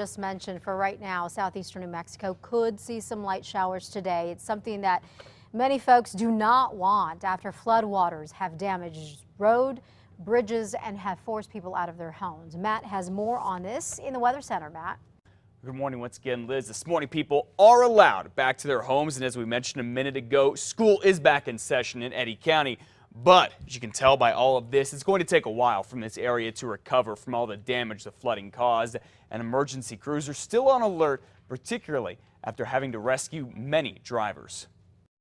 Just mentioned, for right now, southeastern New Mexico could see some light showers today. It's something that many folks do not want after floodwaters have damaged road, bridges, and have forced people out of their homes. Matt has more on this in the Weather Center. Matt. Good morning once again, Liz. This morning, people are allowed back to their homes, and as we mentioned a minute ago, school is back in session in Eddy County. But as you can tell by all of this, it's going to take a while from this area to recover from all the damage the flooding caused, and emergency crews are still on alert, particularly after having to rescue many drivers.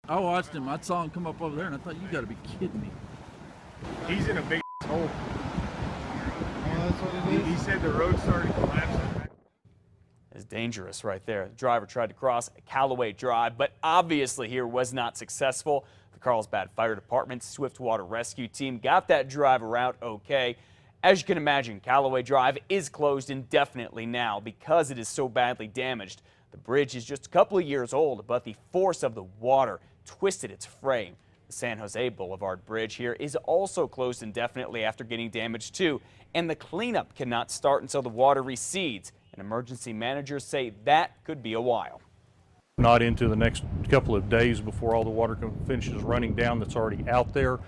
I watched him. I saw him come up over there, and I thought, you got to be kidding me. He's in a big hole. That's what it is. He said the road started collapsing. It's dangerous right there. The driver tried to cross Callaway Drive, but obviously here was not successful. The Carlsbad Fire Department's Swift Water Rescue Team got that driver out okay. As you can imagine, Callaway Drive is closed indefinitely now because it is so badly damaged. The bridge is just a couple of years old, but the force of the water twisted its frame. The San Jose Boulevard Bridge here is also closed indefinitely after getting damaged too, and the cleanup cannot start until the water recedes. And emergency managers say that could be a while. Not into the next couple of days before all the water finishes running down that's already out there.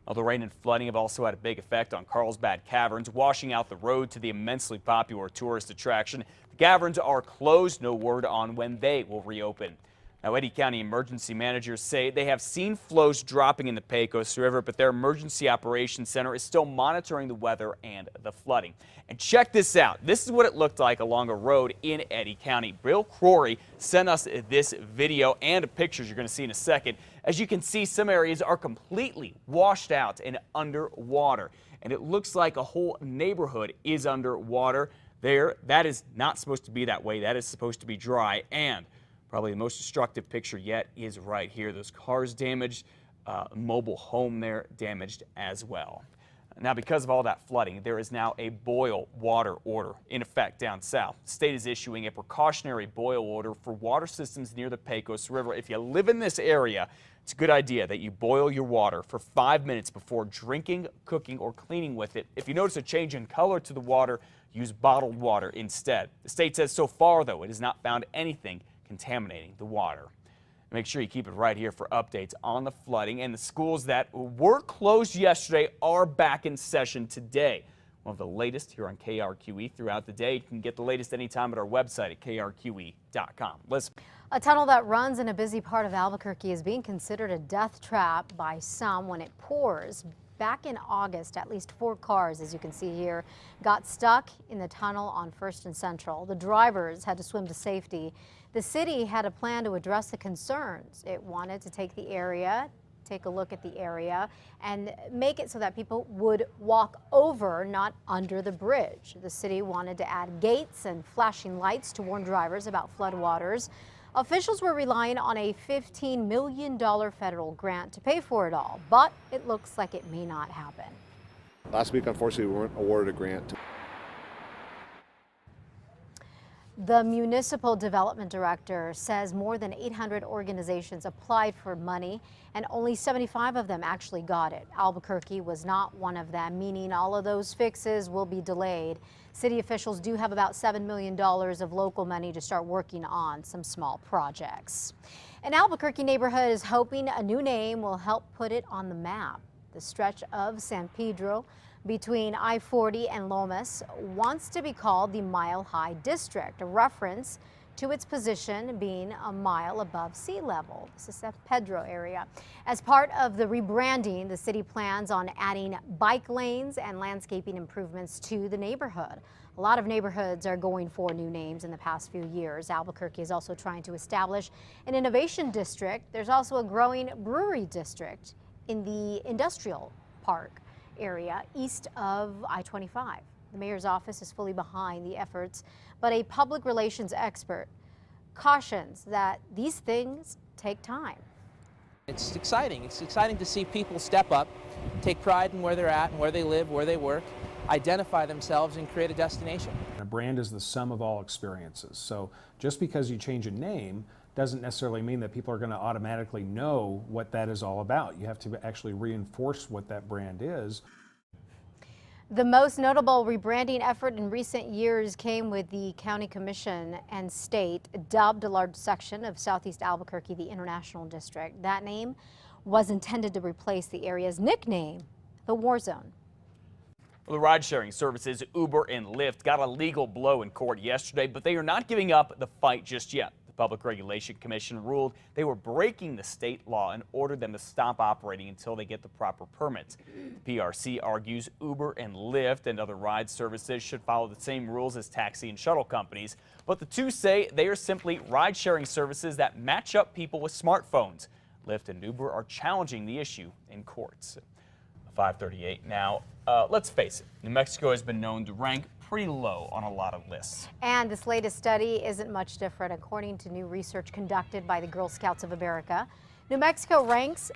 Well, the rain and flooding have also had a big effect on Carlsbad Caverns, washing out the road to the immensely popular tourist attraction. The caverns are closed, no word on when they will reopen. Now, Eddy County emergency managers say they have seen flows dropping in the Pecos River, but their emergency operations center is still monitoring the weather and the flooding. And check this out. This is what it looked like along a road in Eddy County. Bill Crory sent us this video and pictures you're going to see in a second. As you can see, some areas are completely washed out and underwater. And it looks like a whole neighborhood is underwater there. That is not supposed to be that way. That is supposed to be dry. And probably the most destructive picture yet is right here. Those cars damaged, mobile home there damaged as well. Now, because of all that flooding, there is now a boil water order in effect down south. The state is issuing a precautionary boil order for water systems near the Pecos River. If you live in this area, it's a good idea that you boil your water for 5 minutes before drinking, cooking, or cleaning with it. If you notice a change in color to the water, use bottled water instead. The state says so far, though, it has not found anything contaminating the water. Make sure you keep it right here for updates on the flooding, and the schools that were closed yesterday are back in session today. One of the latest here on KRQE throughout the day. You can get the latest anytime at our website at krqe.com. Listen. A tunnel that runs in a busy part of Albuquerque is being considered a death trap by some when it pours. Back in August, at least 4 cars, as you can see here, got stuck in the tunnel on 1st and Central. The drivers had to swim to safety. The city had a plan to address the concerns. It wanted to take a look at the area, and make it so that people would walk over, not under the bridge. The city wanted to add gates and flashing lights to warn drivers about floodwaters. Officials were relying on a $15 million federal grant to pay for it all, but it looks like it may not happen. Last week, unfortunately, we weren't awarded a grant. The municipal development director says more than 800 organizations applied for money and only 75 of them actually got it. Albuquerque was not one of them, meaning all of those fixes will be delayed. City officials do have about $7 million of local money to start working on some small projects. An Albuquerque neighborhood is hoping a new name will help put it on the map. The stretch of San Pedro between I-40 and Lomas wants to be called the Mile High District, a reference to its position being a mile above sea level. This is San Pedro area. As part of the rebranding, the city plans on adding bike lanes and landscaping improvements to the neighborhood. A lot of neighborhoods are going for new names in the past few years. Albuquerque is also trying to establish an innovation district. There's also a growing brewery district in the industrial park area east of I-25. The mayor's office is fully behind the efforts, but a public relations expert cautions that these things take time. It's exciting. It's exciting to see people step up, take pride in where they're at and where they live, where they work, identify themselves and create a destination. A brand is the sum of all experiences. So just because you change a name doesn't necessarily mean that people are going to automatically know what that is all about. You have to actually reinforce what that brand is. The most notable rebranding effort in recent years came with the county commission and state dubbed a large section of southeast Albuquerque the International District. That name was intended to replace the area's nickname, the War Zone. Well, the ride-sharing services Uber and Lyft got a legal blow in court yesterday, but they are not giving up the fight just yet. The Public Regulation Commission ruled they were breaking the state law and ordered them to stop operating until they get the proper permits. The PRC argues Uber and Lyft and other ride services should follow the same rules as taxi and shuttle companies, but the two say they are simply ride-sharing services that match up people with smartphones. Lyft and Uber are challenging the issue in courts. 5:38 now. Let's face it, New Mexico has been known to rank pretty low on a lot of lists. And this latest study isn't much different. According to new research conducted by the Girl Scouts of America, New Mexico ranks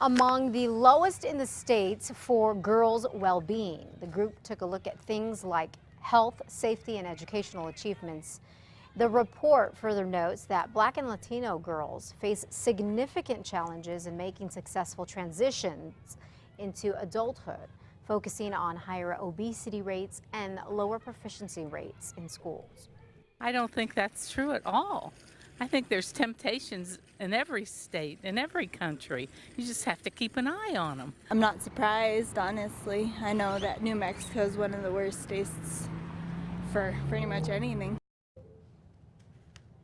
among the lowest in the states for girls' well-being. The group took a look at things like health, safety, and educational achievements. The report further notes that Black and Latino girls face significant challenges in making successful transitions into adulthood, focusing on higher obesity rates and lower proficiency rates in schools. I don't think that's true at all. I think there's temptations in every state, in every country. You just have to keep an eye on them. I'm not surprised, honestly. I know that New Mexico is one of the worst states for pretty much anything.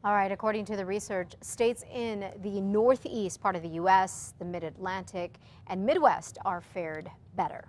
All right, according to the research, states in the northeast part of the U.S., the mid-Atlantic, and Midwest are fared better.